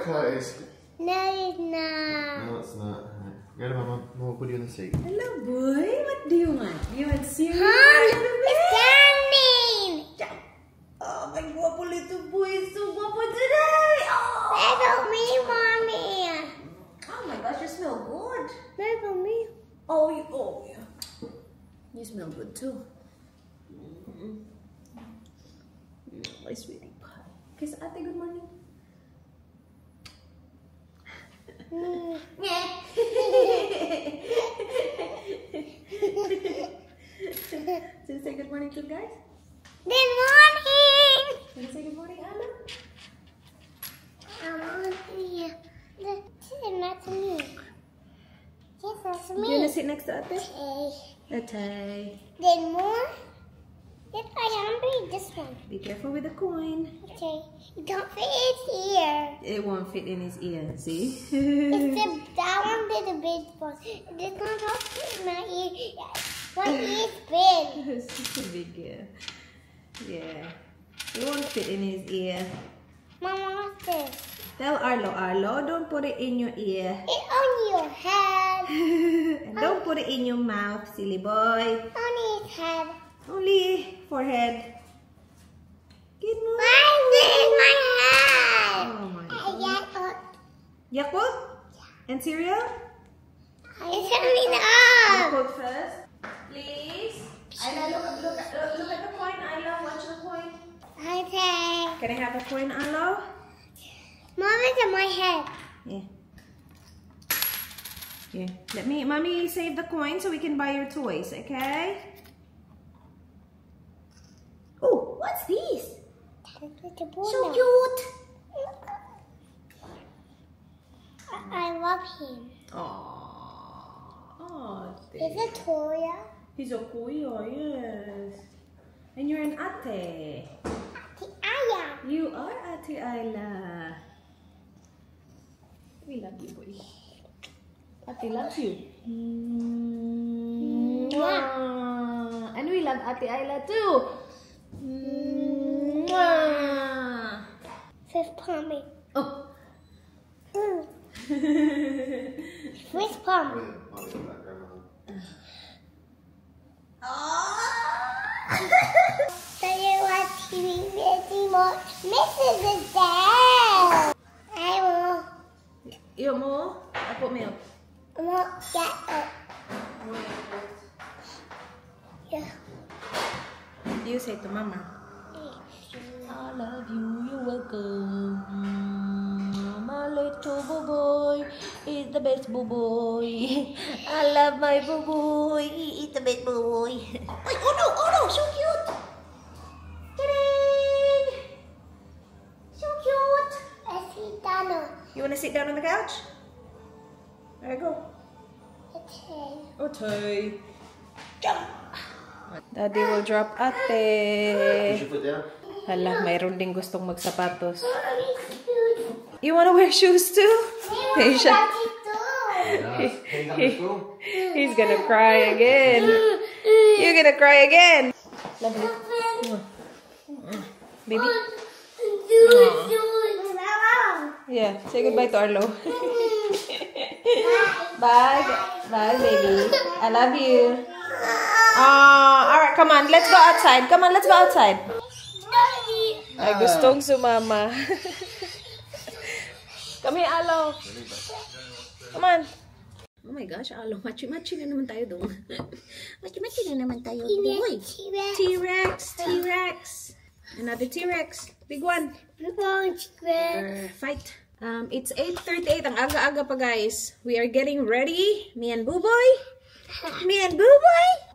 car is. No, it's not. No, it's not. Go to Mama. Mama will put you in the seat. Hello, boy. What do you want? You want cereal? It's standing. Oh, my guapo little boy is so guapo today. Oh. Look at me, Mommy. Oh my gosh, you smell good. Look at me. Oh, yeah. You smell good too. My sweetie pie. Kiss Ate, good morning. So say good morning to guys. Good morning. Can you say good morning, Anna? This is not me. This is Do me. you want to sit next to Ate? Okay. Ate. Then more. Yes, I am doing this one. Be careful with the coin. Okay. You don't fit it here. It won't fit in his ear, see? That one did a big one. This one don't fit in my ear. My ear is big. It's such a big ear. Yeah. It won't fit in his ear. Mama, what's this? Tell Arlo, don't put it in your ear. It's on your head. And don't put it in your mouth, silly boy. On his head. Only forehead. Good morning. Why is my head? Oh my I God. get Yakult? And cereal? It's coming up. Yakult first. Please. Ayla, look at the coin. Ayla, watch the coin. Okay. Can I have a coin, Ayla? Mom, it's on my head. Yeah. Yeah. Mommy save the coin so we can buy your toys, okay? Oh, what's this? So cute. I love him. Oh, He's a toy. he's a kuya, yes. And you're an ate. Aya. You are Ate Ayla. We love you, boy. Ate loves you. Mwah. And we love Ate Ayla too. Mwah. Fist pump me. Oh. Fist pump. So you watch TV anymore? Mrs. is there. I will. You more? I put milk. I won't get up. Yeah. You say to Mama. I love you, you're welcome. My little boy is the best boy. I love my boy, he's the best boy. Oh no, so cute. Ta-da! So cute. I see Donald. You want to sit down on the couch? There you go. Okay. Okay. Jump. Daddy will drop Push Ate. your foot down. Hala, mayroon ding gustong magsapatos. Mommy, cute. You wanna wear shoes too? Hey, Hey, what you He's gonna cry again. You're gonna cry again. Love you. Baby. Yeah, say goodbye to Arlo. Bye. Bye, baby. I love you. Alright, come on. Let's go outside. Come on, let's go outside. Ay, gustong sumama. Come here, Alo. Come on. Oh my gosh, Alo. Machi-machi na naman tayo doon. Machi-machi na naman tayo. Boy. T-Rex. T-Rex. Another T-Rex. Big one. Fight. It's 8:38. Ang aga-aga pa, guys. We are getting ready. Me and Buboy.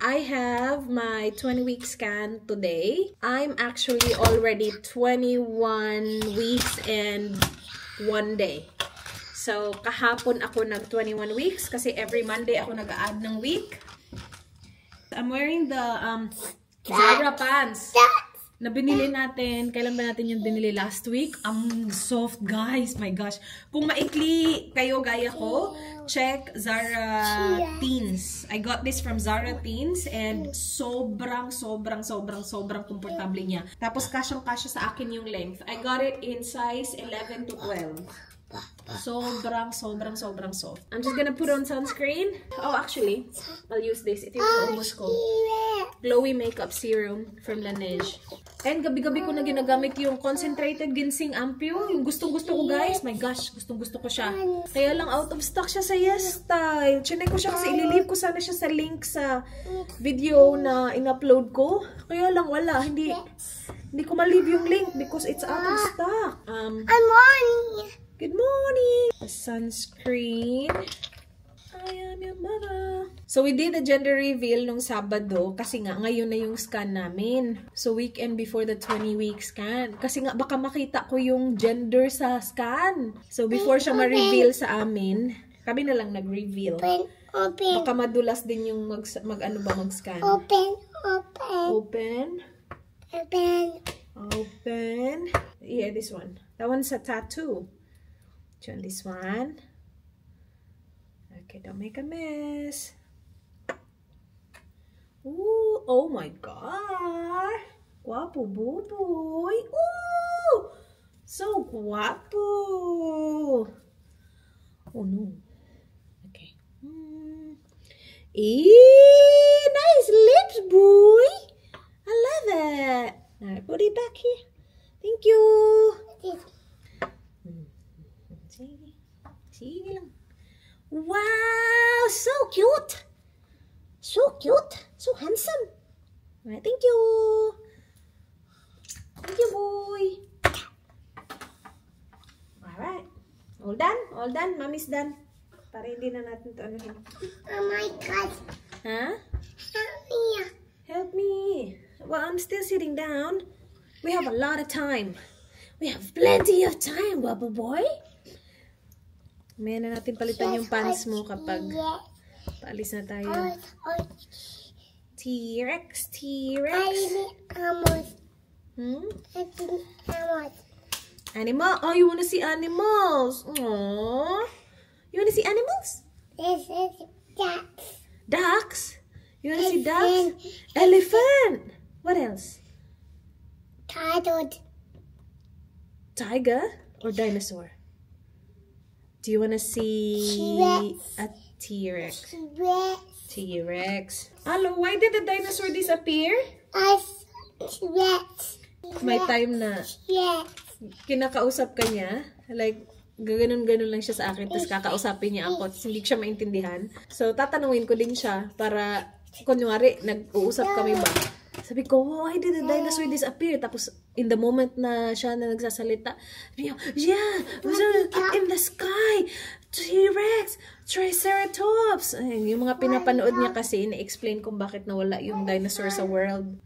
I have my 20-week scan today. I'm actually already 21 weeks and 1 day. So, kahapon ako nag 21 weeks kasi every Monday ako nag-add ng week. I'm wearing the Zara pants na binili natin. Kailan ba natin yung binili last week? Ang soft, guys. My gosh. Kung maikli kayo gaya ko, check Zara Teens. I got this from Zara Teens and sobrang komportable niya. Tapos kasyang-kasya sa akin yung length. I got it in size 11 to 12. Sobrang soft. I'm just gonna put on sunscreen. Oh, actually, I'll use this. Ito yung almost ko. Glowy makeup serum from Laneige. And gabi-gabi ko na ginagamit yung concentrated ginseng ampule. Yung gustong-gusto ko, guys. My gosh, gustong-gusto ko siya. Kaya lang out of stock siya sa Yes Style. Chinay ko siya kasi ililive ko sana siya sa link sa video na in-upload ko. Kaya lang wala. Hindi ko ma-leave yung link because it's out of stock. Good morning! The sunscreen. I am your mother. So, we did a gender reveal nung Sabado kasi nga, ngayon na yung scan namin. So, weekend before the 20-week scan. Kasi nga, baka makita ko yung gender sa scan. So, before siya ma-reveal sa amin, kami na lang nag-reveal. Open. Baka madulas din yung mag-scan. Open. Yeah, this one. That one's a tattoo. This one. Okay, don't make a mess. Ooh, oh my God. Guapo buboy. Ooh, so guapo. Oh no. Okay. Nice lips, boy. I love it. All right, put it back here. Thank you. Sige lang. Wow! So cute! So handsome! Alright, thank you! Thank you, boy! Alright. All done? Mommy's done. Para hindi na natin ito anuhin. Oh my God. Huh? Help me. Help me! Well, I'm still sitting down. We have a lot of time. We have plenty of time, Wabba boy. May na natin palitan yung pants mo kapag paalis na tayo. T-Rex. Animal? Oh, you wanna see animals? Aww. You wanna see animals? This is ducks. Ducks? You wanna see ducks? Elephant. What else? Tiger or dinosaur? Do you want to see a T-Rex? T-Rex. Hello, why did the dinosaur disappear? T-Rex. May time na kinakausap ka niya. Like, gaganon-ganon lang siya sa akin. Tapos kakausapin niya ako. Tapos hindi siya maintindihan. So, tatanungin ko din siya para, kunwari, nag-uusap kami ba? Sabi ko, why did the dinosaur disappear? Tapos, in the moment na siya na nagsasalita, yeah, in the sky, T-Rex, Triceratops. Ay, yung mga pinapanood niya kasi, na-explain kung bakit nawala yung dinosaur sa world.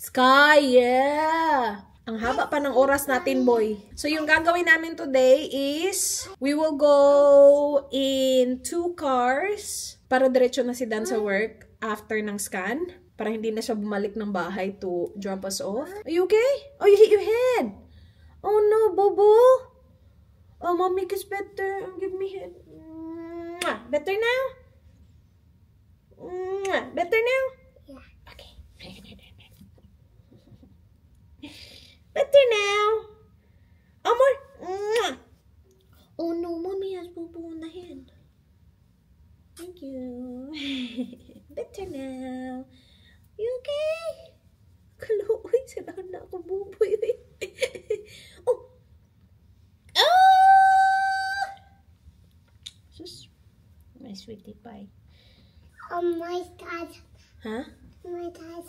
Sky, yeah! Ang haba pa ng oras natin, boy. So, yung gagawin namin today is, we will go in 2 cars para diretso na si Dan sa work after ng scan. Para hindi na siya bumalik ng bahay to drop us off. Are you okay? Oh, you hit your head. Oh no, Bobo. Oh, mommy gets better. Give me head. Better now? Better now? Yeah. Okay. Better now. Oh, more. Oh no, mommy has Bobo on the head. Thank you. Better now. You okay? Kaloy, sirahan na ako, buboy. Oh! Ah! Sus. My sweetie pie. My dad. Huh? My dad.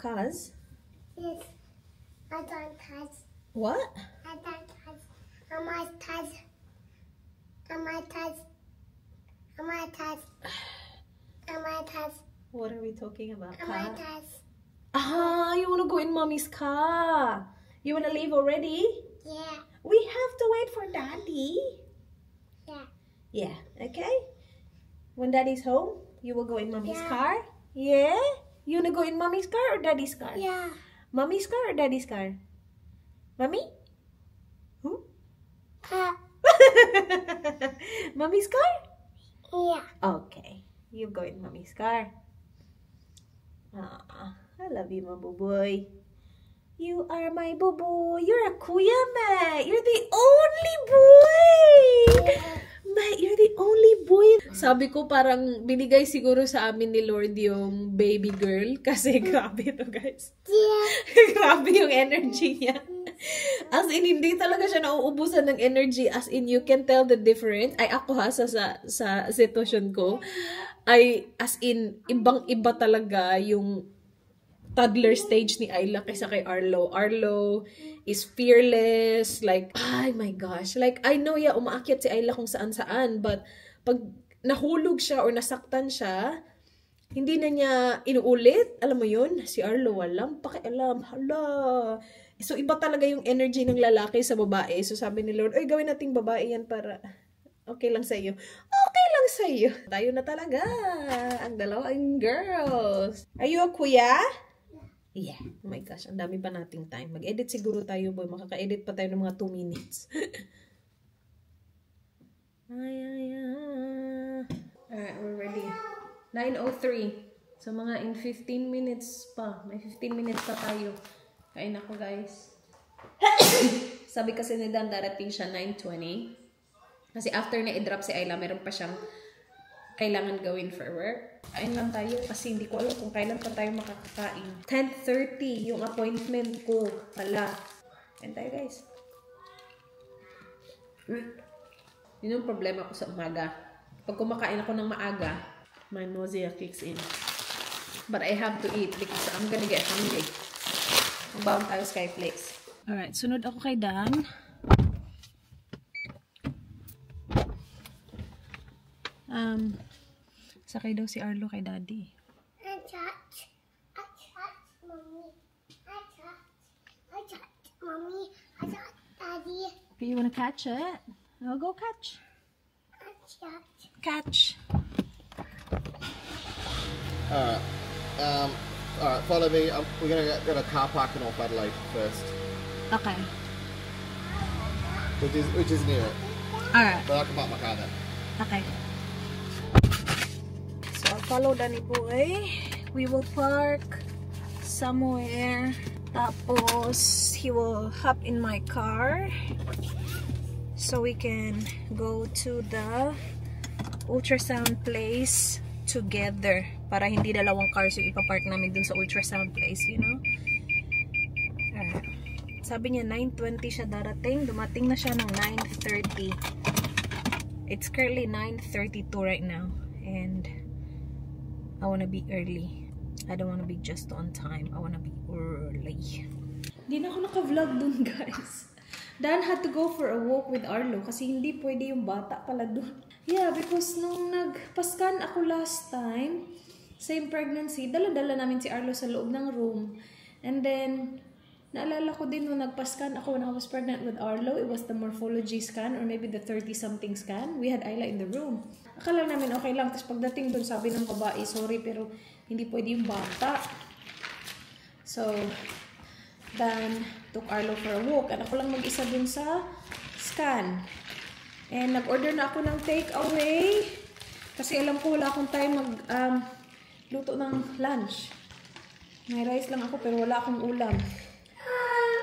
Cause? Yes. I don't touch. What? I don't touch. I might touch. What are we talking about? I might touch. Ah, you wanna go in mommy's car? You wanna leave already? Yeah. We have to wait for daddy. Yeah. Yeah, okay? When daddy's home, you will go in mommy's Yeah. car? Yeah? You wanna go in mommy's car or daddy's car? Yeah. Mommy's car or daddy's car? Mommy? Who? Mommy's car? Yeah. Okay. You go in mommy's car. Ah, I love you, Mabuboy. You are my boo-boo. You're a kuya, Matt. You're the only boy. Matt, you're the only boy. Sabi ko parang binigay siguro sa amin ni Lord yung baby girl. Kasi grabe to, guys. Grabe yung energy niya. As in, hindi talaga siya nauubusan ng energy. As in, you can tell the difference. Ay, ako ha, sa sitwasyon ko. Ay, as in, ibang-iba talaga yung toddler stage ni Ayla kaysa kay Arlo. Arlo is fearless. Like, ay my gosh. Like, I know, yeah, umaakyat si Ayla kung saan-saan. But, pag nahulog siya or nasaktan siya, hindi na niya inuulit. Alam mo yun? Si Arlo, walang pakialam. Hala. So, iba talaga yung energy ng lalaki sa babae. So, sabi ni Lord, ay, gawin nating babae yan para okay lang sa iyo. Okay lang sa iyo. Tayo na talaga. Ang dalawang girls. Are you a kuya? Yeah. Oh my gosh, ang dami pa nating time. Mag-edit siguro tayo, boy. Makaka-edit pa tayo ng mga 2 minutes. Alright, we're ready. 9:03. So, mga in 15 minutes pa. May 15 minutes pa tayo. Kain ako, guys. Sabi kasi ni Dan, darating siya 9:20. Kasi after na i-drop si Ayla, meron pa siyang kailangan gawin for work. Kain lang tayo kasi hindi ko alam kung kailan pa tayo makakakain. 10:30 yung appointment ko. Pala. Kain tayo, guys. Yun yung problema ko sa umaga. Pag kumakain ako ng maaga, my nausea kicks in. But I have to eat because I'm gonna get hungry. Magbaon tayo Skyflakes. Alright, sunod ako kay Dan. Sakay daw si Arlo kay Daddy. I touch, mommy. I touch, mommy. I touch, daddy. Okay, you wanna catch it? I'll go catch. I touch. Catch. Alright, follow me. We're going to go to a car park in North Adelaide first. Okay. Which is near it. Alright. But I can park my car there. Okay. So, I'll follow Danny Boy. We will park somewhere. Tapos, he will hop in my car. So, we can go to the ultrasound place together. Para hindi dalawang cars yung ipapark namin dun sa ultrasound place, you know? Alright. Sabi niya, 9:20 siya darating. Dumating na siya ng 9:30. It's currently 9:32 right now. And I wanna be early. I don't wanna be just on time. I wanna be early. Hindi na ako naka-vlog dun, guys. Dan had to go for a walk with Arlo kasi hindi pwede yung bata pala dun. Yeah, because nung nagpaskan ako last time, same pregnancy, dala-dala namin si Arlo sa loob ng room. And then, naalala ko din nung nagpaskan ako when I was pregnant with Arlo, it was the morphology scan or maybe the 30-something scan. We had Ayla in the room. Akala namin okay lang. Tapos pagdating dun, sabi ng babae, sorry pero hindi pwede yung bata. So, Dan took Arlo for a walk. At ako lang mag-isa dun sa scan. And nag-order na ako ng take-away. Kasi alam ko wala akong time luto ng lunch. May rice lang ako pero wala akong ulam.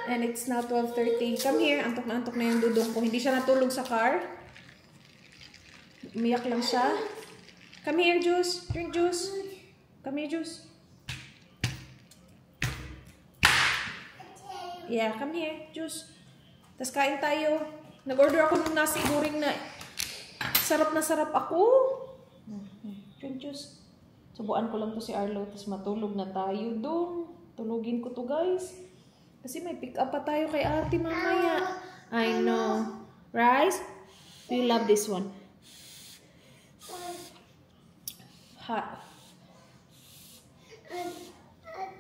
And it's now 12:30. Come here. Antok na yung dudong ko. Hindi siya natulog sa car. Umiyak lang siya. Come here, Juice. Drink juice. Come here, Juice. Yeah, come here, Juice. Tapos kain tayo. Nag-order ako ng nasi goreng na sarap na sarap ako. Drink juice. Subuan ko lang to si Arlo. Tapos matulog na tayo doon. Tulugin ko to, guys. Kasi may pick up pa tayo kay ate mamaya. I know. Rice? Do you love this one? Hot.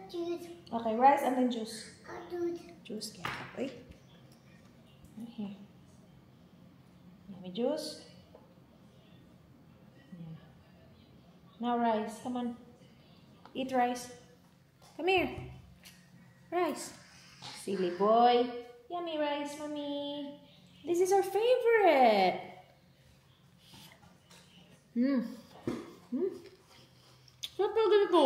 Juice. Okay, rice and then juice. Juice. Juice. Yeah, okay. Here. Yummy juice. Yeah. Now rice. Come on. Eat rice. Come here. Rice. Silly boy. Yummy rice, mommy. This is our favorite. Sarap talaga nito.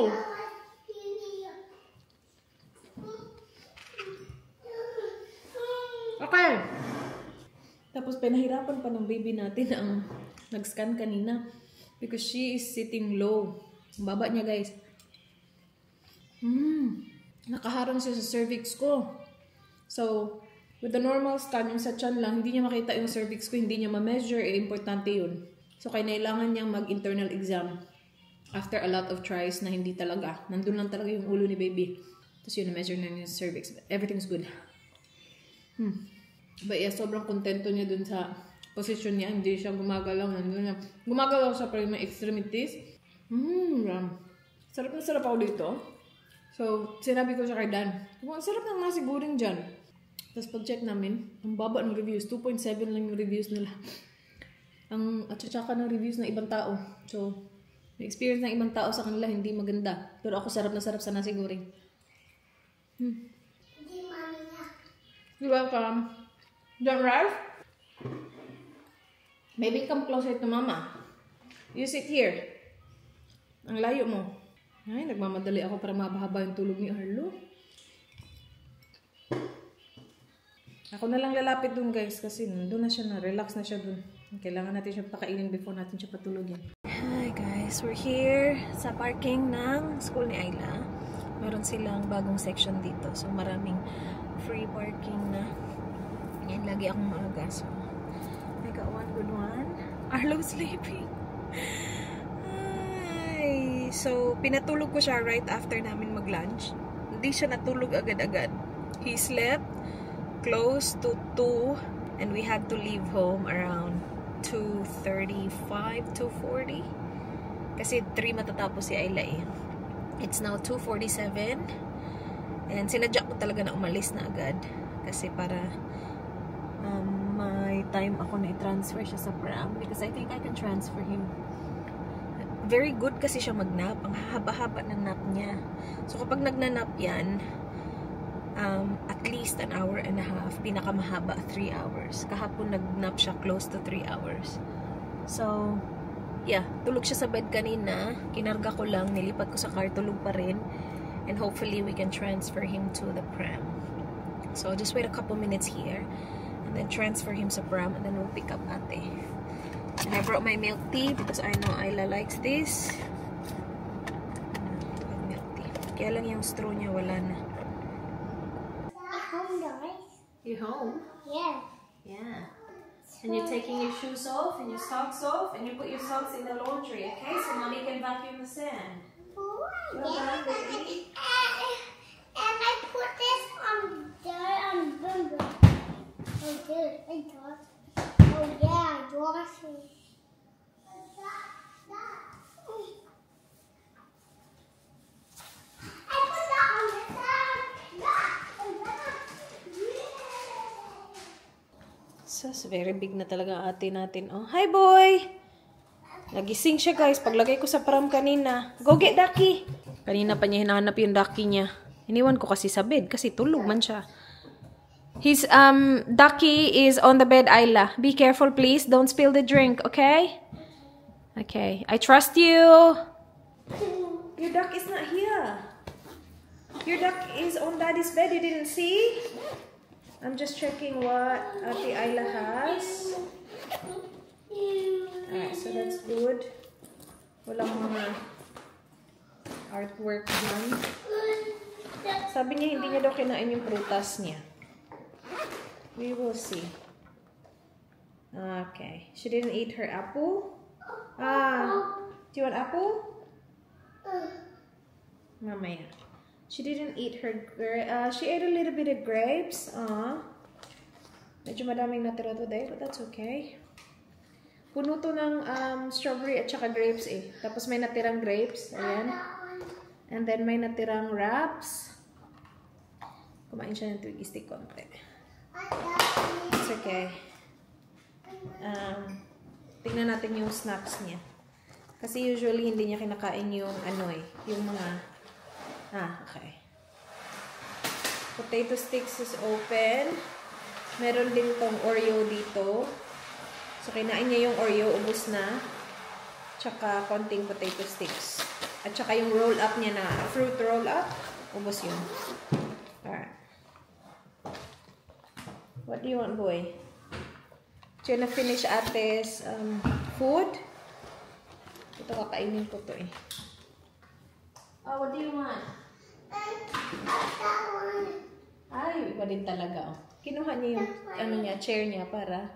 pinahirapan pa ng baby natin ang nag-scan kanina. Because she is sitting low. Ang baba niya, guys. Nakaharang siya sa cervix ko. So, with the normal scan, yung sa chan lang, hindi niya makita yung cervix ko, hindi niya ma-measure, importante yun. So, kailangan niyang mag-internal exam after a lot of tries na hindi talaga. Nandun lang talaga yung ulo ni baby. Tapos yun, na-measure na yung cervix. Everything's good. But yeah, sobrang kontento niya dun sa position niya. Hindi siya gumagalaw. Nandun na. Gumagalaw siya pa rin mga extremities. Sarap na sarap ako dito. So, sinabi ko siya kay Dan, ang sarap ng nasi goreng dyan. Tapos pag-check namin, ang baba ng reviews. 2.7 lang yung reviews nila. At saka ng reviews ng ibang tao. So, yung experience ng ibang tao sa kanila hindi maganda. Pero ako sarap na sarap sa nasi goreng. You're welcome. Don't rush. Maybe come closer to mama. You sit here. Ang layo mo. Ay, nagmamadali ako para mabahaba yung tulog ni Arlo. Ako na lang lalapit dun, guys, kasi doon na siya na. Relax na siya dun. Kailangan natin siya pakainin before natin siya patulogin. Hi guys, we're here sa parking ng school ni Ayla. Meron silang bagong section dito. So maraming free parking na. Yan, lagi akong maaga. So, I got one good one. Arlo's sleeping. Ay. So, pinatulog ko siya right after namin mag-lunch. Hindi siya natulog agad-agad. He slept close to 2 and we had to leave home around 2:35, 2:40. Kasi 3 matatapos si Ayla eh. It's now 2:47 and sinadya ko talaga na umalis na agad kasi para may time ako na i-transfer siya sa pram because I think I can transfer him. Very good kasi siya mag-nap. Ang haba-haba ng nap niya. So kapag nagna-nap yan, at least an hour and a half. Pinakamahaba, 3 hours. Kahapon nag-nap siya close to 3 hours. So, yeah. Tulog siya sa bed kanina. Kinarga ko lang. Nilipat ko sa car. Tulog pa rin. And hopefully, we can transfer him to the pram. So, I'll just wait a couple minutes here. And then transfer him sa pram. And then we'll pick up ate. And I brought my milk tea because I know Ayla likes this. Milk tea. Kaya lang yung straw niya wala na. You home? Yeah. Yeah. And you're taking your shoes off and your socks off and you put your socks in the laundry, okay? So mommy can vacuum the sand. Well done, baby. And I put this on there on Bumble. Oh, good. I got it. Oh, yeah, I got it. So, very big na talaga ate natin. Oh, hi boy! Nagising siya guys. Paglagay ko sa pram kanina. Go get Ducky! Kanina pa niya hinahanap yung Ducky niya. Iniwan ko kasi sa bed kasi tulog man siya. His Ducky is on the bed, Ayla. Be careful please. Don't spill the drink, okay? Okay. I trust you. Your duck is not here. Your duck is on daddy's bed. You didn't see? I'm just checking what Ate Ayla has. Alright, so that's good. Walang mga artwork dyan. Sabi niya hindi niya daw kinain yung prutas niya. We will see. Okay. She didn't eat her apple. Do you want apple? Mamaya. She didn't eat her she ate a little bit of grapes. Medyo madaming natira today, but that's okay. Puno to ng strawberry at saka grapes eh. Tapos may natirang grapes. Ayan. And then may natirang wraps. Kumain siya ng Twiggy stick konti. It's okay. Tingnan natin yung snacks niya. Kasi usually hindi niya kinakain yung yung mga okay. Potato sticks is open. Meron din tong Oreo dito. So, kinain niya yung Oreo. Ubus na. Tsaka konting potato sticks. At tsaka yung roll-up niya na fruit roll-up. Ubus yun. Alright. What do you want, boy? Siya na finish ates food. Ito kakainin ko to eh. Oh, what do you want? Ay, iba din talaga. Oh. Kinuha niya yung ano niya, chair niya para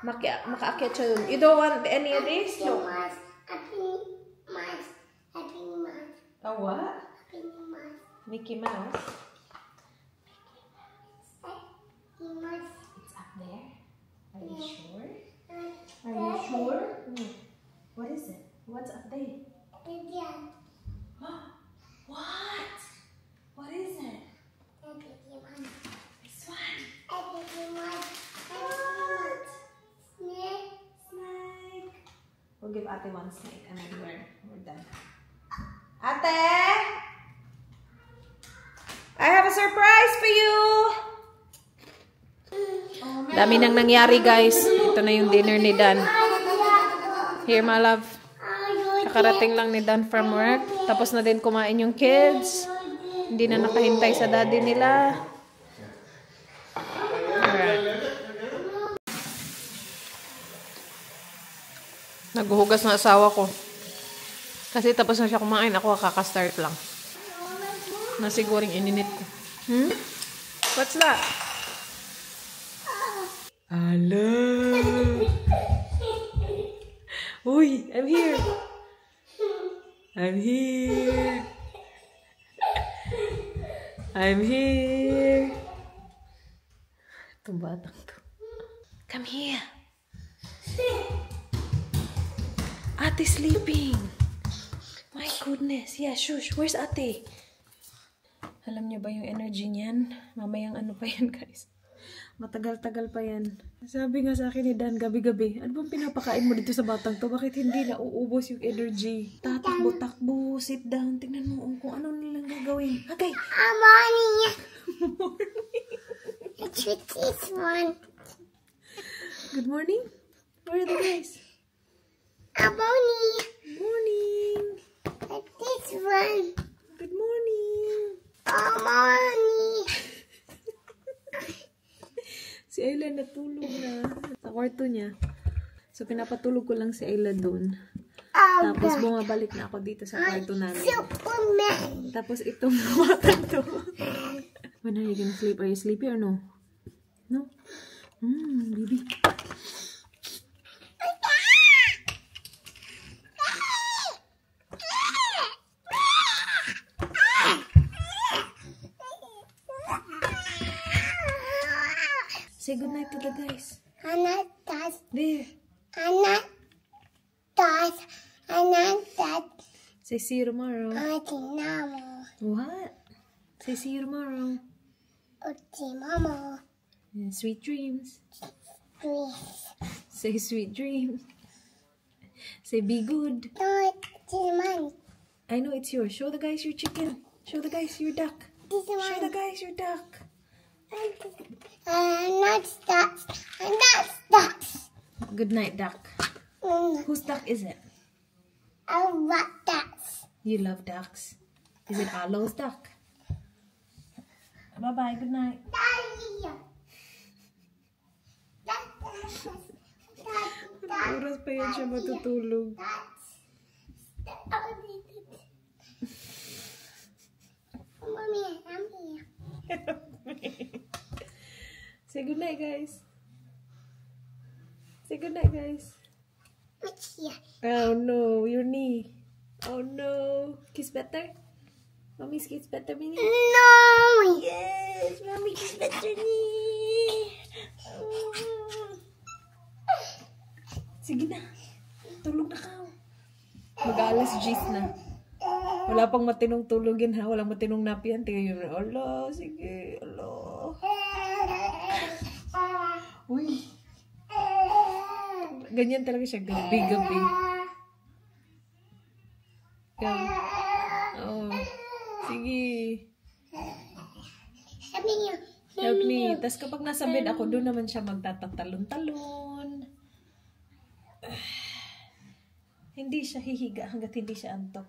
makaakyat siya dun. You don't want any of this? No. Oh, what? Mickey Mouse? It's up there? Are you sure? Are you sure? What is it? What's up there? What? What is it? This one. What? Snake. We'll give Ate one snake and then we're done. Ate! I have a surprise for you! Dami nang nangyari, guys. Ito na yung dinner ni Dan. Here, my love. Kakarating lang ni Dan from work. Tapos na din kumain yung kids. Hindi na nakahintay sa daddy nila. Alright. Naghuhugas na asawa ko. Kasi tapos na siya kumain. Ako kakastart lang. Nasiguring ininit ko. What's that? Hello. Uy, I'm here. I'm here. I'm here. Itong batang to. Come here. Ate sleeping. My goodness. Yeah, shush. Where's Ate? Alam niyo ba yung energy niyan? Mamayang ano pa yan, guys. Matagal-tagal pa yan. Sabi nga sa akin ni Dan, gabi-gabi, ano bang pinapakain mo dito sa batang to? Bakit hindi na uubos yung energy? Tatakbo-takbo, sit down, tingnan mo kung ano nilang gagawin. Okay. Morning. It's with this one. Good morning. Where are the guys? Morning. Morning. With this one. Good morning. Morning. Si Ayla natulog na sa kwarto niya. So, pinapatulog ko lang si Ayla doon. Tapos, bumabalik na ako dito sa kwarto namin. Superman. Tapos, itong batang to. When are you gonna sleep? Are you sleepy or no? No? Baby. Say goodnight to the guys. There. Say see you tomorrow. What? Say see you tomorrow. And sweet dreams. Say sweet dreams. Say be good. I know it's yours. Show the guys your chicken. Show the guys your duck. Show the guys your duck. That's ducks. Good night, duck. Whose duck is it? I love ducks. You love ducks. Is it Alo's duck? Bye-bye. Good night. Oras pa yan siya matutulog. Mommy, I'm here. Say good night, guys. Say good night, guys. What's here? Oh no, your knee. Oh no. Kiss better? Mommy's kiss better, Minnie? No. Yes, Mommy kiss better knee. Sige na. Tulog na ka. Mag-alas 10 na. Wala pang matinong tulogin ha. Walang matinong napian. Tingnan yun. Allah, sige. Allah. Uy. Ganyan talaga siya. Gabi-gabi. Oh. Sige. Help me. Tapos kapag nasa bed ako, doon naman siya magtatatalon-talon. Hindi siya hihiga hanggat hindi siya antok.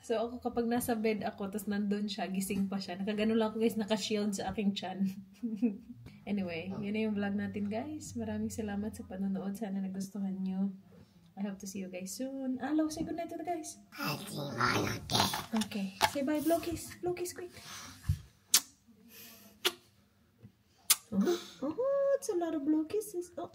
So, ako kapag nasa bed ako, tapos nandun siya, gising pa siya. Nakagano lang ako guys, naka-shield sa aking chan. Anyway, yun na yung vlog natin guys. Maraming salamat sa panonood. Sana nagustuhan nyo. I hope to see you guys soon. Hello, say goodnight to the guys. Okay. Say bye, blow kiss. Blow kiss quick. Oh, it's a lot of blow kisses. Oh.